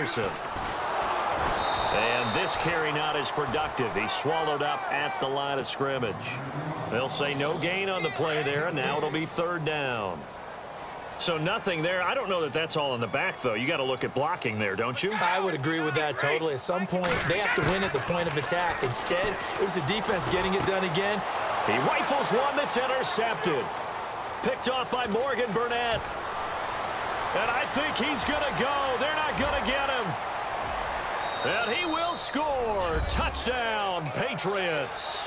Jefferson. And this carry not as productive. He's swallowed up at the line of scrimmage. They'll say no gain on the play there, and now it'll be third down. So nothing there. I don't know that that's all in the back, though. You got to look at blocking there, don't you? I would agree with that totally. At some point, they have to win at the point of attack. Instead, it was the defense getting it done again. He rifles one that's intercepted. Picked off by Morgan Burnett. And I think he's going to go. They're not going to get him. And he will score. Touchdown, Patriots.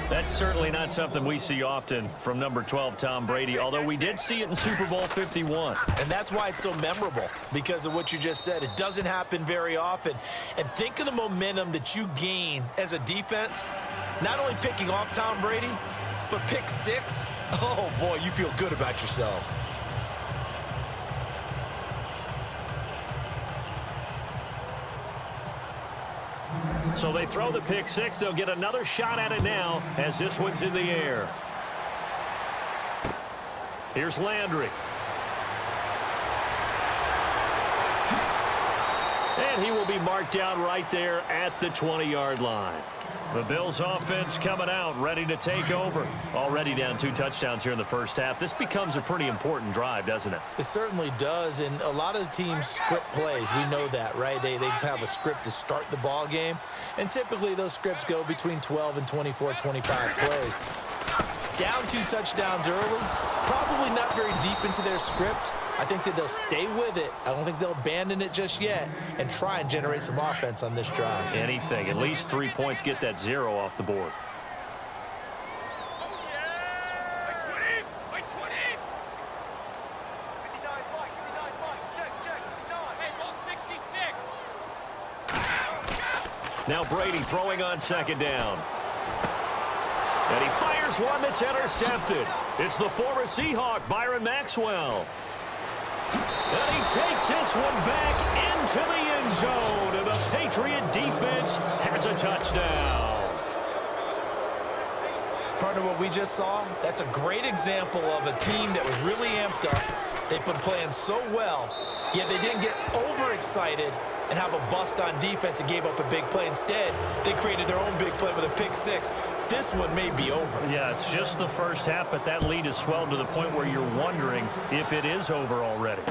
That's certainly not something we see often from number 12, Tom Brady, although we did see it in Super Bowl 51. And that's why it's so memorable, because of what you just said. It doesn't happen very often. And think of the momentum that you gain as a defense, not only picking off Tom Brady, but pick six. Oh, boy, you feel good about yourselves. So they throw the pick six. They'll get another shot at it now as this one's in the air. Here's Landry. And he will be marked down right there at the 20-yard line. The Bills offense coming out, ready to take over. Already down 2 touchdowns here in the first half. This becomes a pretty important drive, doesn't it? It certainly does, and a lot of the teams script plays. We know that, right? They have a script to start the ball game, and typically those scripts go between 12 and 24, 25 plays. Down 2 touchdowns early, probably not very deep into their script. I think that they'll stay with it. I don't think they'll abandon it just yet and try and generate some offense on this drive. Anything. At least 3 points, get that 0 off the board. Now Brady throwing on second down. And he fires one that's intercepted. It's the former Seahawk, Byron Maxwell. And he takes this one back into the end zone. And the Patriot defense has a touchdown. Partner, what we just saw, that's a great example of a team that was really amped up. They've been playing so well, yet they didn't get overexcited and have a bust on defense and gave up a big play. Instead, they created their own big play with a pick six. This one may be over. Yeah, it's just the first half, but that lead has swelled to the point where you're wondering if it is over already.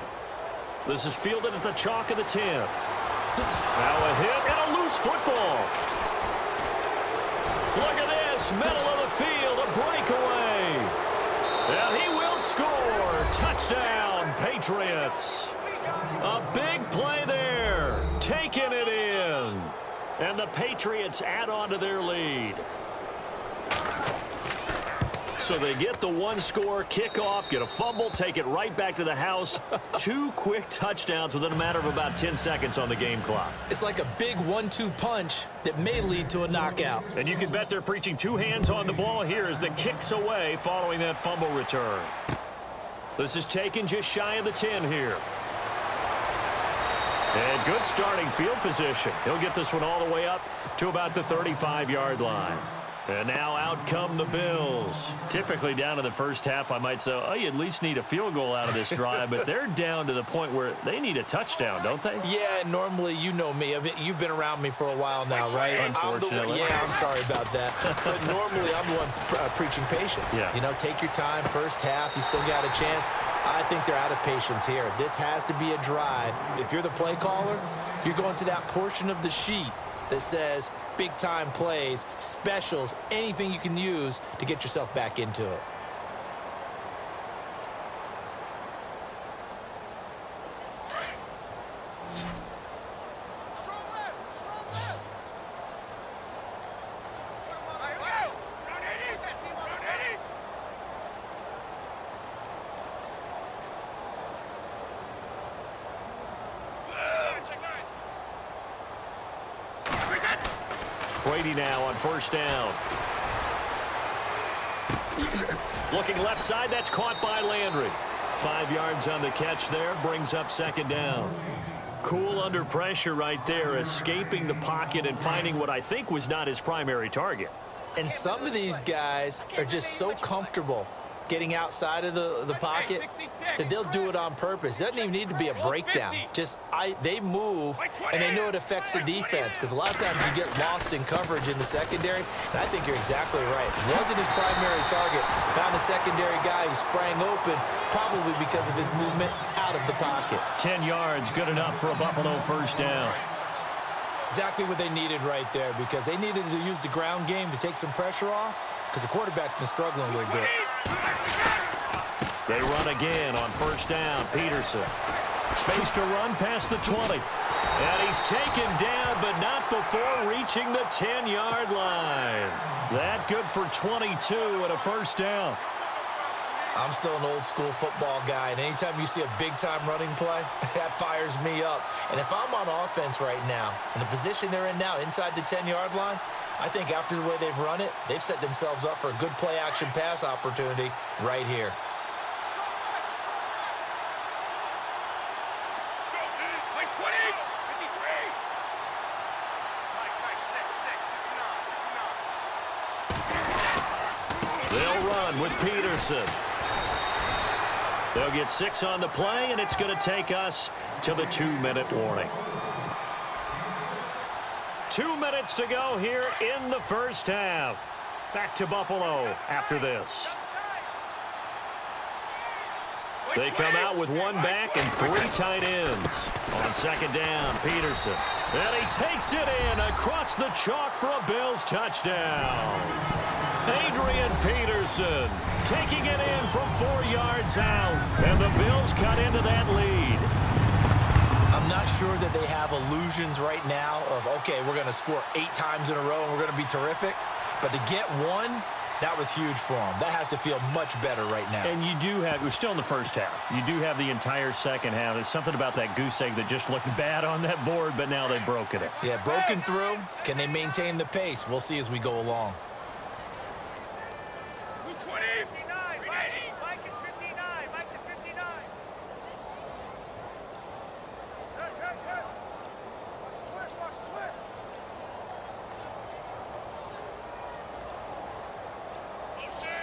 This is fielded at the chalk of the 10. Now a hit and a loose football. Look at this, middle of the field, a breakaway. And he will score. Touchdown, Patriots. A big play there, taking it in. And the Patriots add on to their lead. So they get the 1-score kickoff, get a fumble, take it right back to the house. 2 quick touchdowns within a matter of about 10 seconds on the game clock. It's like a big 1-2 punch that may lead to a knockout. And you can bet they're preaching 2 hands on the ball here as the kick's away following that fumble return. This is taken just shy of the 10 here. And good starting field position. He'll get this one all the way up to about the 35-yard line. And now out come the Bills. Typically down to the first half, I might say, oh, you at least need a field goal out of this drive. But they're down to the point where they need a touchdown, don't they? Yeah, normally, you know me. I mean, you've been around me for a while now, right? Unfortunately. I'm sorry about that. But normally, I'm the one preaching patience. Yeah. You know, take your time. First half, you still got a chance. I think they're out of patience here. This has to be a drive. If you're the play caller, you're going to that portion of the sheet that says big-time plays, specials, anything you can use to get yourself back into it. Brady now on first down. Looking left side, that's caught by Landry. 5 yards on the catch there, brings up second down. Cool under pressure right there, escaping the pocket and finding what I think was not his primary target. And some of these guys are just so comfortable getting outside of the pocket, that they'll do it on purpose. It doesn't even need to be a breakdown. Just they move, and they know it affects the defense, because a lot of times you get lost in coverage in the secondary, and I think you're exactly right. Wasn't his primary target. Found a secondary guy who sprang open, probably because of his movement out of the pocket. 10 yards, good enough for a Buffalo first down. Exactly what they needed right there, because they needed to use the ground game to take some pressure off, because the quarterback's been struggling a little bit. They run again on first down. Peterson. Space to run past the 20. And he's taken down, but not before reaching the 10-yard line. That good for 22 and a first down. I'm still an old-school football guy, and anytime you see a big-time running play, that fires me up. And if I'm on offense right now, in the position they're in now, inside the 10-yard line, I think after the way they've run it, they've set themselves up for a good play-action pass opportunity right here. They'll run with Peterson. They'll get 6 on the play, and it's going to take us to the 2-minute warning. 2 minutes to go here in the first half. Back to Buffalo after this. They come out with 1 back and 3 tight ends. On second down, Peterson. And he takes it in across the chalk for a Bills touchdown. Adrian Peterson taking it in from 4 yards out, and the Bills cut into that lead. I'm not sure that they have illusions right now of, okay, we're going to score 8 times in a row and we're going to be terrific. But to get 1, that was huge for them. That has to feel much better right now. And you do have, we're still in the first half. You do have the entire second half. There's something about that goose egg that just looked bad on that board, but now they've broken it. Yeah, broken through. Can they maintain the pace? We'll see as we go along.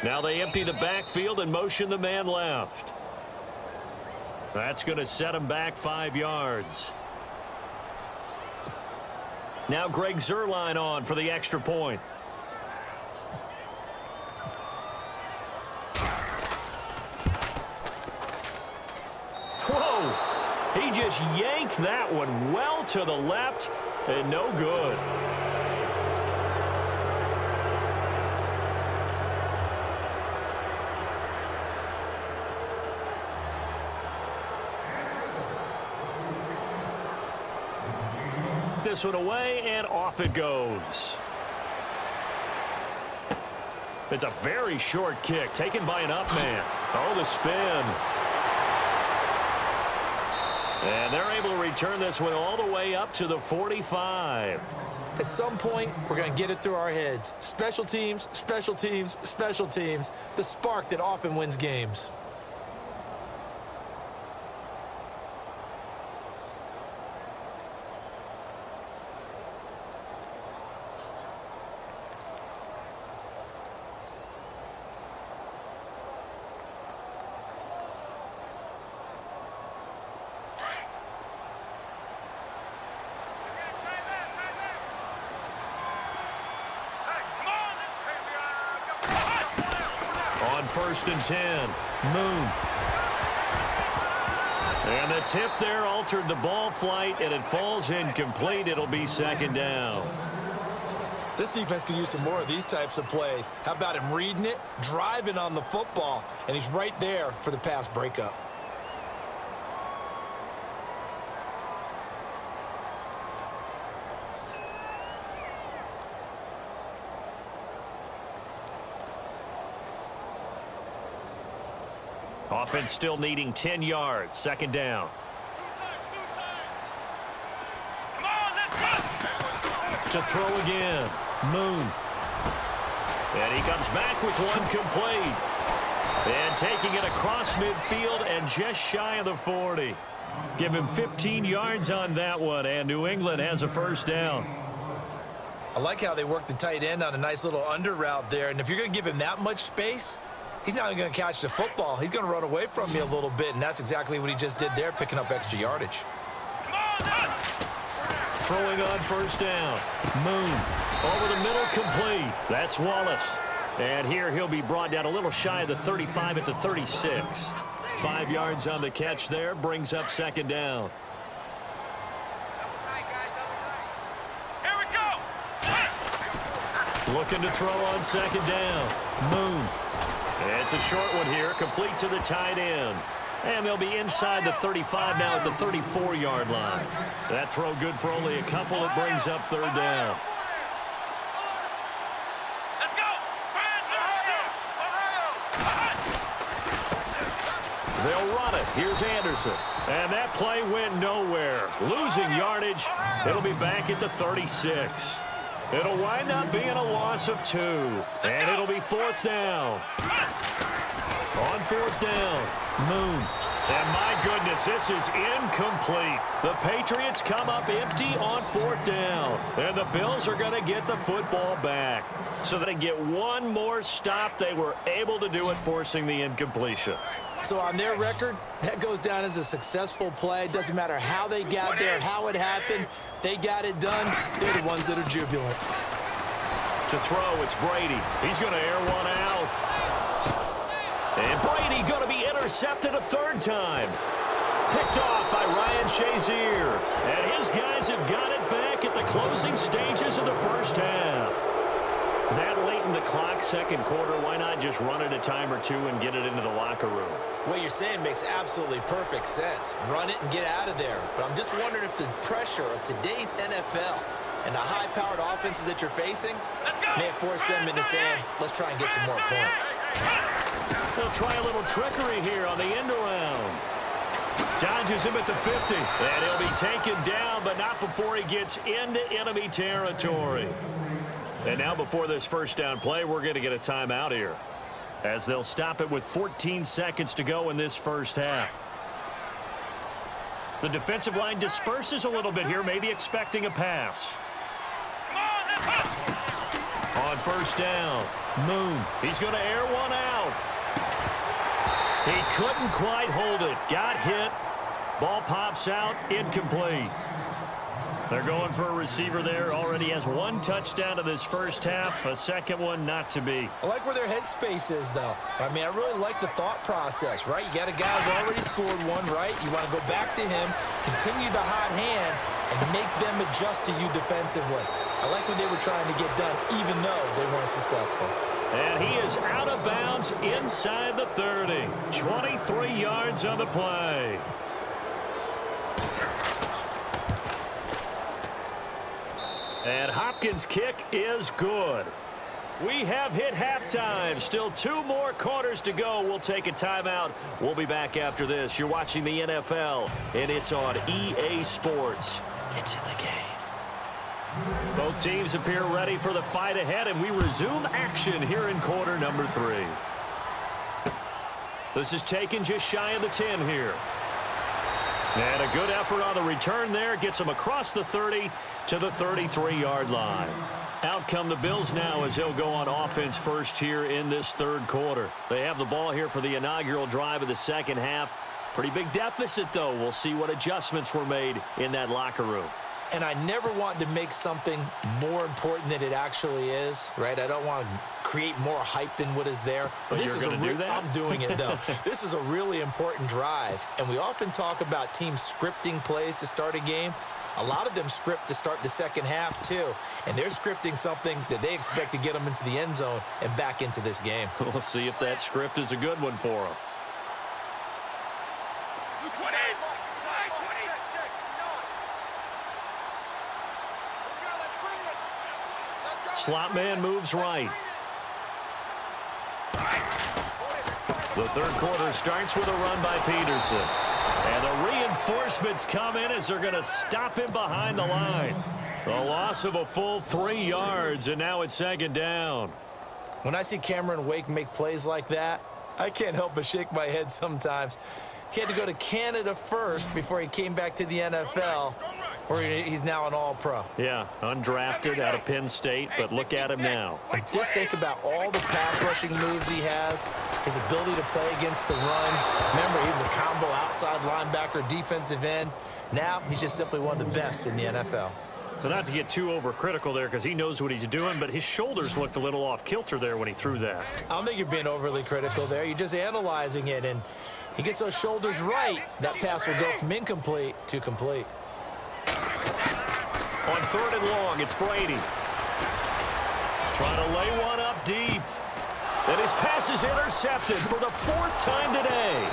Now they empty the backfield and motion the man left. That's going to set him back 5 yards. Now Greg Zuerlein on for the extra point. Whoa! He just yanked that one well to the left and no good. This one away, and off it goes. It's a very short kick, taken by an up man. Oh, the spin. And they're able to return this one all the way up to the 45. At some point, we're going to get it through our heads. Special teams, special teams, special teams. The spark that often wins games. On 1st and 10, Moon. And the tip there altered the ball flight, and it falls incomplete. It'll be second down. This defense could use some more of these types of plays. How about him reading it, driving on the football, and he's right there for the pass breakup. Offense still needing 10 yards. Second down. To throw again. Moon. And he comes back with one complete. And taking it across midfield and just shy of the 40. Give him 15 yards on that one, and New England has a first down. I like how they work the tight end on a nice little under route there. And if you're going to give him that much space, He's not going to catch the football. He's going to run away from me a little bit, and that's exactly what he just did there, picking up extra yardage. Throwing on first down. Moon over the middle, complete. That's Wallace. And here he'll be brought down a little shy of the 35 at the 36. 5 yards on the catch there, brings up second down. Here we go. Looking to throw on second down. Moon. It's a short one here, complete to the tight end. And they'll be inside the 35 now at the 34-yard line. That throw good for only a couple. It brings up third down. Let's go. They'll run it. Here's Anderson. And that play went nowhere. Losing yardage. It'll be back at the 36. It'll wind up being a loss of 2. And it'll be fourth down. On fourth down, Moon. And my goodness, this is incomplete. The Patriots come up empty on fourth down. And the Bills are going to get the football back. So they get one more stop. They were able to do it, forcing the incompletion. So on their record, that goes down as a successful play. Doesn't matter how they got there, how it happened. They got it done. They're the ones that are jubilant. To throw, it's Brady. He's going to air one out. And Brady going to be intercepted a third time. Picked off by Ryan Shazier. And his guys have got it back at the closing stages of the first half. That late in the clock, second quarter, why not just run it a time or two and get it into the locker room? What you're saying makes absolutely perfect sense. Run it and get out of there. But I'm just wondering if the pressure of today's NFL and the high-powered offenses that you're facing may have forced them into saying, let's try and get some more points. They'll try a little trickery here on the end around. Dodges him at the 50. And he'll be taken down, but not before he gets into enemy territory. And now before this first down play, we're going to get a timeout here, as they'll stop it with 14 seconds to go in this first half. The defensive line disperses a little bit here, maybe expecting a pass. On first down, Moon. He's going to air one out. He couldn't quite hold it. Got hit. Ball pops out. Incomplete. They're going for a receiver there. Already has one touchdown in this first half. A second one not to be. I like where their headspace is, though. I mean, I really like the thought process, right? You got a guy who's already scored one, right? You want to go back to him, continue the hot hand, and make them adjust to you defensively. I like what they were trying to get done, even though they weren't successful. And he is out of bounds inside the 30. 23 yards on the play. And Hopkins' kick is good. We have hit halftime. Still 2 more quarters to go. We'll take a timeout. We'll be back after this. You're watching the NFL, and it's on EA Sports. It's in the game. Both teams appear ready for the fight ahead, and we resume action here in quarter number 3. This is taken just shy of the 10 here. And a good effort on the return there. Gets him across the 30 to the 33-yard line. Out come the Bills now as they'll go on offense first here in this third quarter. They have the ball here for the inaugural drive of the second half. Pretty big deficit, though. We'll see what adjustments were made in that locker room. And I never want to make something more important than it actually is, right? I don't want to create more hype than what is there. But this you're going to do that? I'm doing it, though. This is a really important drive. And we often talk about teams scripting plays to start a game. A lot of them script to start the second half, too. And they're scripting something that they expect to get them into the end zone and back into this game. We'll see if that script is a good one for them. Slot man moves right. The third quarter starts with a run by Peterson. And the reinforcements come in as they're going to stop him behind the line. A loss of a full 3 yards, and now it's second down. When I see Cameron Wake make plays like that, I can't help but shake my head sometimes. He had to go to Canada first before he came back to the NFL. or he's now an all-pro. Yeah, undrafted out of Penn State, but look at him now. Just think about all the pass rushing moves he has, his ability to play against the run. Remember, he was a combo outside linebacker, defensive end. Now he's just simply one of the best in the NFL. But not to get too overcritical there because he knows what he's doing, but his shoulders looked a little off kilter there when he threw that. I don't think you're being overly critical there. You're just analyzing it, and he gets those shoulders right. That pass will go from incomplete to complete. On 3rd and long, it's Brady. Trying to lay one up deep. And his pass is intercepted for the 4th time today.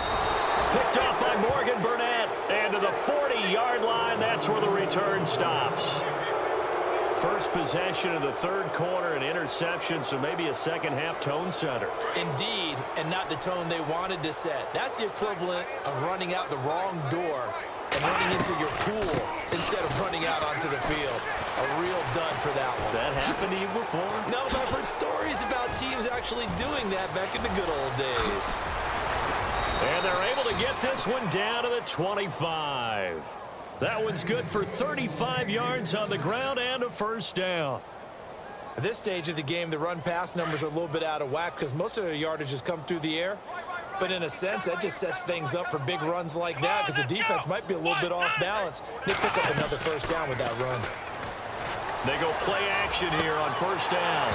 Picked off by Morgan Burnett. And to the 40-yard line, that's where the return stops. First possession of the 3rd quarter, an interception, so maybe a second-half tone setter. Indeed, and not the tone they wanted to set. That's the equivalent of running out the wrong door and running into your pool instead of running out onto the field. A real dud for that one. Has that happened to you before? No, but I've heard stories about teams actually doing that back in the good old days. And they're able to get this one down to the 25. That one's good for 35 yards on the ground and a first down. At this stage of the game, the run-pass numbers are a little bit out of whack because most of their yardage has come through the air. But in a sense, that just sets things up for big runs like that because the defense might be a little bit off balance. They pick up another first down with that run. They go play action here on first down.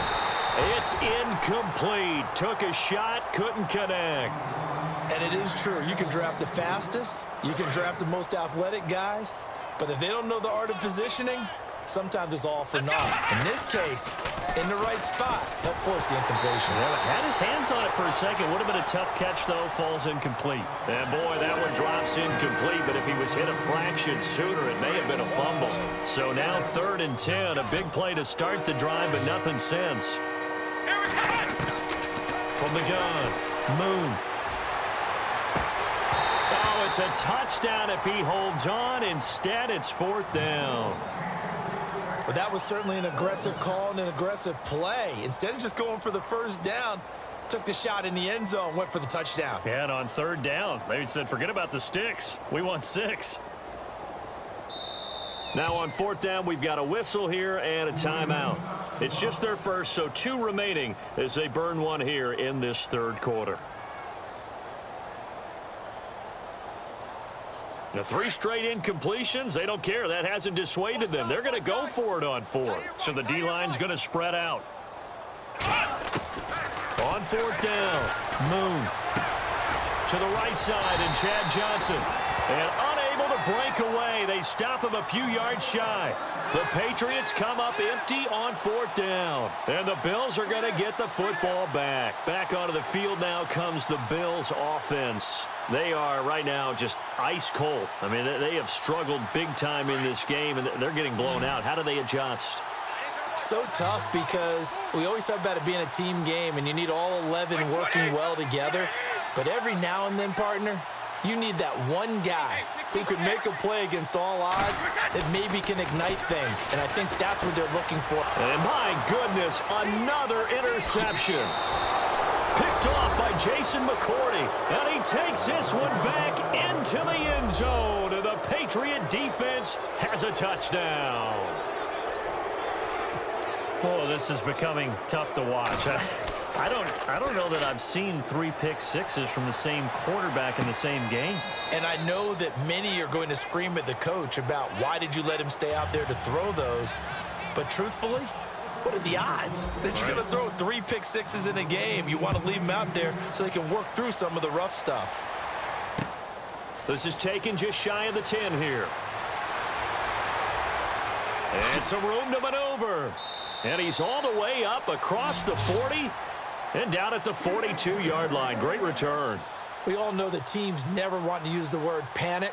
It's incomplete. Took a shot, couldn't connect. And it is true. You can draft the fastest. You can draft the most athletic guys. But if they don't know the art of positioning, sometimes it's all for naught. In this case, in the right spot, help force the incompletion. Yeah, had his hands on it for a second. Would have been a tough catch, though. Falls incomplete. And, boy, that one drops incomplete. But if he was hit a fraction sooner, it may have been a fumble. So now 3rd and 10. A big play to start the drive, but nothing since. From the gun, Moon. Oh, it's a touchdown if he holds on. Instead, it's 4th down. But that was certainly an aggressive call and an aggressive play. Instead of just going for the first down, took the shot in the end zone, went for the touchdown. Yeah, and on 3rd down, maybe said, forget about the sticks. We want 6. Now on 4th down, we've got a whistle here and a timeout. It's just their first, so 2 remaining as they burn one here in this 3rd quarter. The 3 straight incompletions, they don't care. That hasn't dissuaded them. They're going to go for it on 4th. So the D-line's going to spread out. On 4th down, Moon to the right side, and Chad Johnson. And unable to break away. They stop him a few yards shy. The Patriots come up empty on 4th down. And the Bills are going to get the football back. Back onto the field now comes the Bills offense. They are right now just ice cold. I mean, they have struggled big time in this game, and they're getting blown out. How do they adjust? So tough because we always talk about it being a team game, and you need all 11 working well together. But every now and then, partner, you need that one guy who could make a play against all odds that maybe can ignite things. And I think that's what they're looking for. And my goodness, another interception. Picked off by Jason McCourty. And he takes this one back into the end zone. And the Patriot defense has a touchdown. Oh, this is becoming tough to watch. I don't know that I've seen 3 pick sixes from the same quarterback in the same game. And I know that many are going to scream at the coach about why did you let him stay out there to throw those. But truthfully, what are the odds that you're going to throw 3 pick sixes in a game? You want to leave them out there so they can work through some of the rough stuff. This is taken just shy of the 10 here. And some room to maneuver. And he's all the way up across the 40 and down at the 42-yard line. Great return. We all know that teams never want to use the word panic.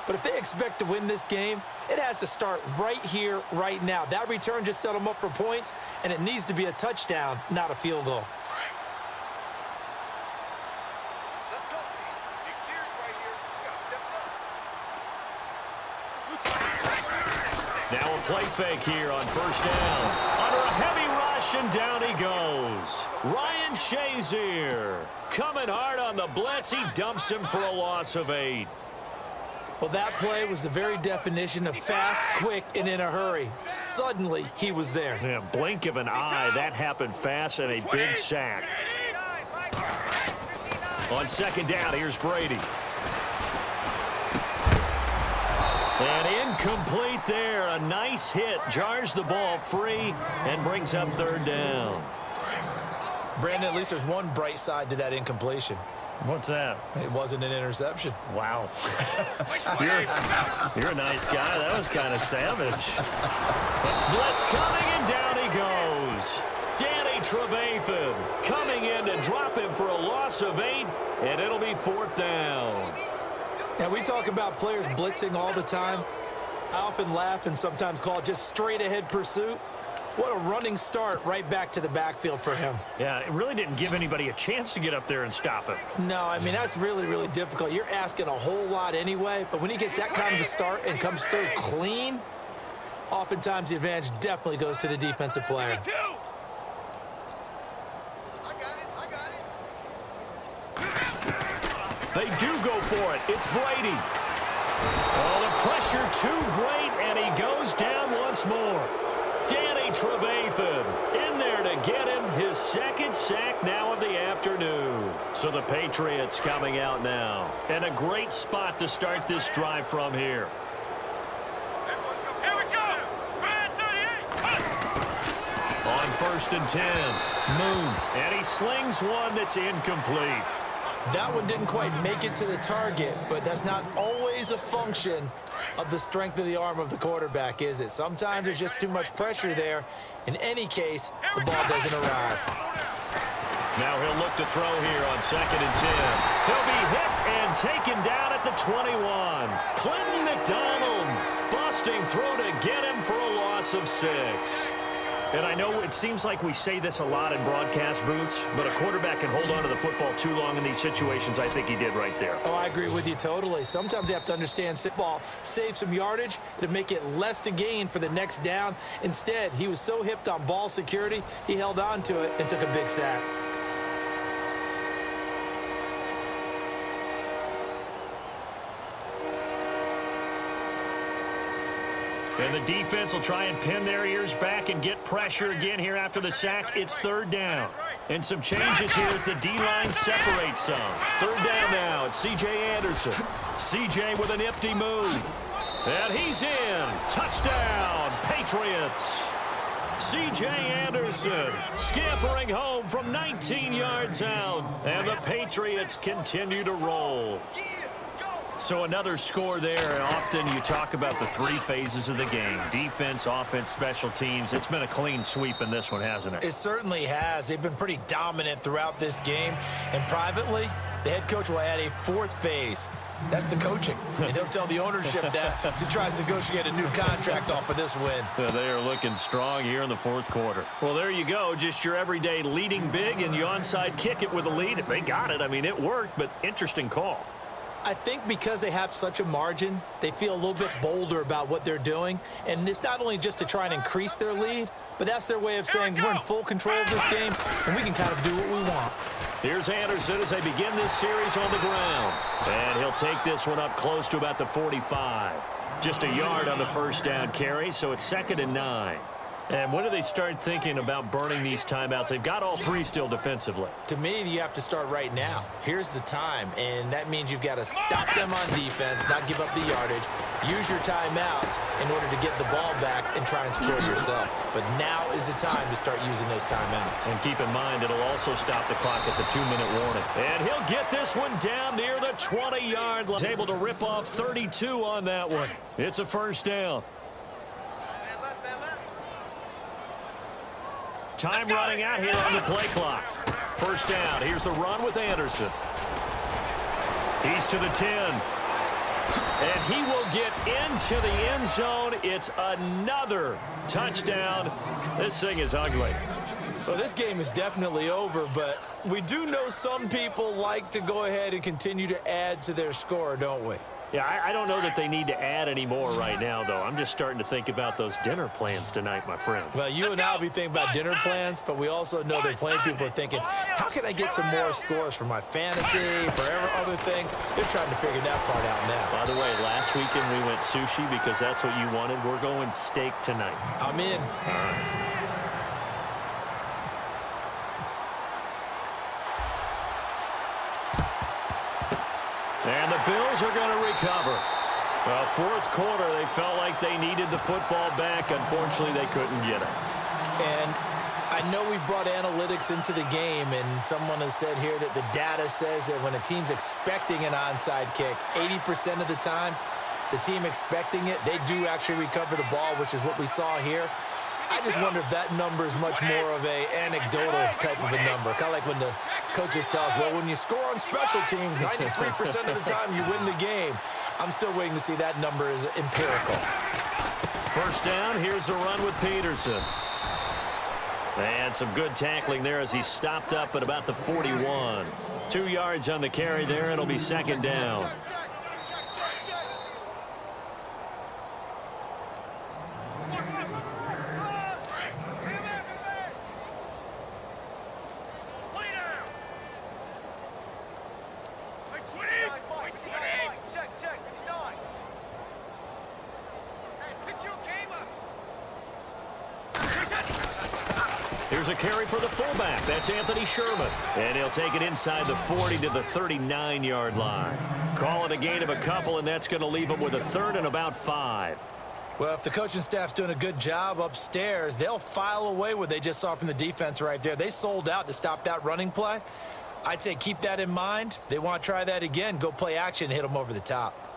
But if they expect to win this game, it has to start right here, right now. That return just set them up for points, and it needs to be a touchdown, not a field goal. Now a play fake here on first down. Under a heavy rush, and down he goes. Ryan Shazier coming hard on the blitz. He dumps him for a loss of 8. Well, that play was the very definition of fast, quick, and in a hurry. Suddenly, he was there. Yeah, blink of an eye, that happened fast, and a big sack. On second down, here's Brady. And incomplete there. A nice hit. Jars the ball free and brings up third down. Brandon, at least there's one bright side to that incompletion. What's that? It wasn't an interception. Wow. you're a nice guy. That was kind of savage. Blitz coming, and down he goes. Danny Trevathan coming in to drop him for a loss of 8, and it'll be fourth down. Now, we talk about players blitzing all the time. I often laugh and sometimes call it just straight-ahead pursuit. What a running start right back to the backfield for him. Yeah, it really didn't give anybody a chance to get up there and stop him. No, I mean, that's really, really difficult. You're asking a whole lot anyway, but when he gets that kind of a start and comes through clean, oftentimes the advantage definitely goes to the defensive player. They do go for it. It's Brady. Oh, the pressure too great, and he goes down once more. Danny Trevathan in there to get him his second sack now of the afternoon. So the Patriots coming out now. And a great spot to start this drive from here. Here we go. Red 38. On first and 10, Moon. And he slings one that's incomplete. That one didn't quite make it to the target, but that's not always a function of the strength of the arm of the quarterback, is it? Sometimes there's just too much pressure there. In any case, the ball doesn't arrive. Now he'll look to throw here on second and 10. He'll be hit and taken down at the 21. Clinton McDonald busting through to get him for a loss of 6. And I know it seems like we say this a lot in broadcast booths, but a quarterback can hold on to the football too long in these situations. I think he did right there. Oh, I agree with you totally. Sometimes you have to understand football, save some yardage to make it less to gain for the next down. Instead, he was so hipped on ball security, he held on to it and took a big sack. And the defense will try and pin their ears back and get pressure again here after the sack. It's third down. And some changes here as the D-line separates some. Third down now. It's C.J. Anderson. C.J. with a nifty move. And he's in. Touchdown, Patriots. C.J. Anderson scampering home from 19 yards out. And the Patriots continue to roll. So another score there. Often you talk about the 3 phases of the game. Defense, offense, special teams. It's been a clean sweep in this one, hasn't it? It certainly has. They've been pretty dominant throughout this game. And privately, the head coach will add a 4th phase. That's the coaching. And he'll tell the ownership that as he tries to negotiate a new contract off of this win. They are looking strong here in the 4th quarter. Well, there you go. Just your everyday leading big, and you onside kick it with a lead. They got it. I mean, it worked, but interesting call. I think because they have such a margin, they feel a little bit bolder about what they're doing. And it's not only just to try and increase their lead, but that's their way of saying we're in full control of this game, and we can kind of do what we want. Here's Anderson as they begin this series on the ground. And he'll take this one up close to about the 45. Just a yard on the first down carry, so it's 2nd and 9. And when do they start thinking about burning these timeouts? They've got all 3 still defensively. To me, you have to start right now. Here's the time, and that means you've got to stop them on defense, not give up the yardage, use your timeouts in order to get the ball back and try and score yourself. But now is the time to start using those timeouts. And keep in mind, it'll also stop the clock at the 2-minute warning. And he'll get this one down near the 20-yard line. Able to rip off 32 on that one. It's a first down. Time running out here on the play clock. First down. Here's the run with Anderson. He's to the 10. And he will get into the end zone. It's another touchdown. This thing is ugly. Well, this game is definitely over, but we do know some people like to go ahead and continue to add to their score, don't we? Yeah, I don't know that they need to add any more right now, though. I'm just starting to think about those dinner plans tonight, my friend. Well, you and I will be thinking about dinner plans, but we also know that plenty of people are thinking, how can I get some more scores for my fantasy, for other things? They're trying to figure that part out now. By the way, last weekend we went sushi because that's what you wanted. We're going steak tonight. I'm in. All right. And the Bills are going to recover. Well, fourth quarter, they felt like they needed the football back. Unfortunately, they couldn't get it. And I know we've brought analytics into the game, and someone has said here that the data says that when a team's expecting an onside kick, 80% of the time, the team expecting it, they do actually recover the ball, which is what we saw here. I just wonder if that number is much more of a anecdotal type of a number. Kind of like when the coaches tell us, well, when you score on special teams, 93% of the time you win the game. I'm still waiting to see that number is empirical. First down, here's a run with Peterson. And some good tackling there as he stopped up at about the 41. 2 yards on the carry there. It'll be second down. Here's a carry for the fullback. That's Anthony Sherman. And he'll take it inside the 40 to the 39-yard line. Call it a gain of a couple, and that's going to leave him with a third and about 5. Well, if the coaching staff's doing a good job upstairs, they'll file away what they just saw from the defense right there. They sold out to stop that running play. I'd say keep that in mind. They want to try that again. Go play action and hit them over the top.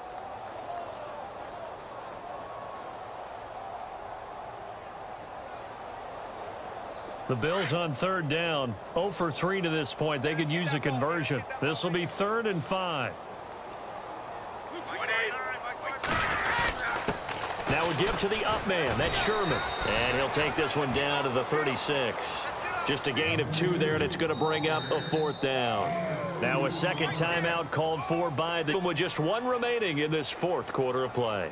The Bills on third down, 0 for 3 to this point. They could use a conversion. This will be 3rd and 5. Now we give to the up man. That's Sherman. And he'll take this one down to the 36. Just a gain of 2 there, and it's going to bring up a 4th down. Now a second timeout called for by the with just 1 remaining in this 4th quarter of play.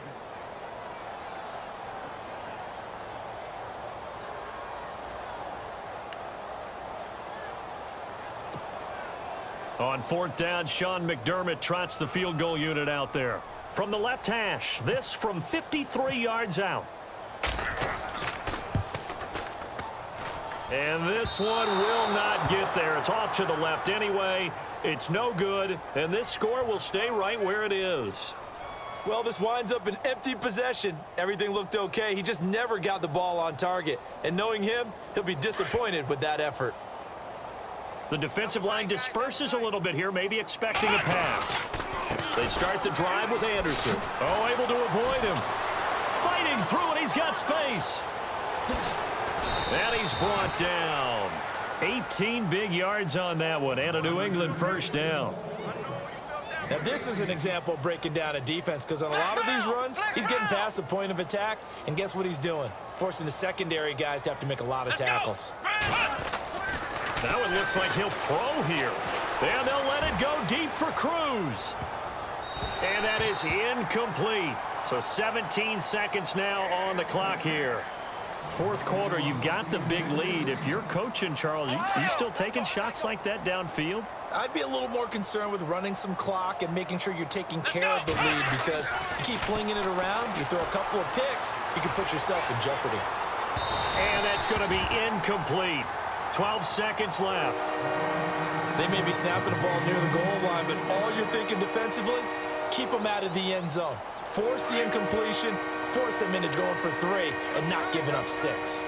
On 4th down, Sean McDermott trots the field goal unit out there. From the left hash, this from 53 yards out. And this one will not get there. It's off to the left anyway. It's no good, and this score will stay right where it is. Well, this winds up an empty possession. Everything looked okay. He just never got the ball on target. And knowing him, he'll be disappointed with that effort. The defensive line disperses a little bit here, maybe expecting a pass. They start the drive with Anderson. Oh, able to avoid him. Fighting through, and he's got space. And he's brought down. 18 big yards on that one, and a New England first down. Now, this is an example of breaking down a defense, because on a lot of these runs, he's getting past the point of attack, and guess what he's doing? Forcing the secondary guys to have to make a lot of tackles. Now it looks like he'll throw here. And they'll let it go deep for Cruz. And that is incomplete. So 17 seconds now on the clock here. 4th quarter, you've got the big lead. If you're coaching, Charles, you still taking shots like that downfield? I'd be a little more concerned with running some clock and making sure you're taking care of the lead, because you keep flinging it around, you throw a couple of picks, you can put yourself in jeopardy. And that's going to be incomplete. 12 seconds left. They may be snapping the ball near the goal line, but all you're thinking defensively, keep them out of the end zone. Force the incompletion, force them into going for 3, and not giving up 6.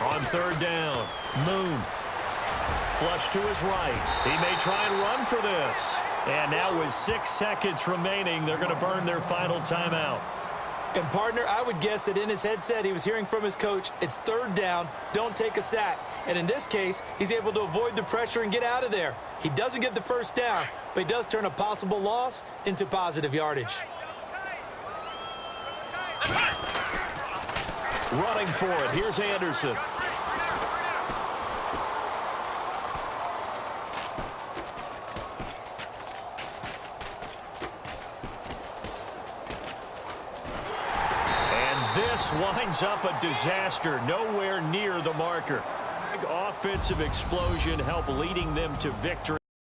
On 3rd down, Moon. Flush to his right. He may try and run for this. And now with 6 seconds remaining, they're going to burn their final timeout. And, partner, I would guess that in his headset he was hearing from his coach, it's 3rd down, don't take a sack. And in this case, he's able to avoid the pressure and get out of there. He doesn't get the first down, but he does turn a possible loss into positive yardage. Running for it, here's Anderson. This winds up a disaster, nowhere near the marker. Big offensive explosion help leading them to victory.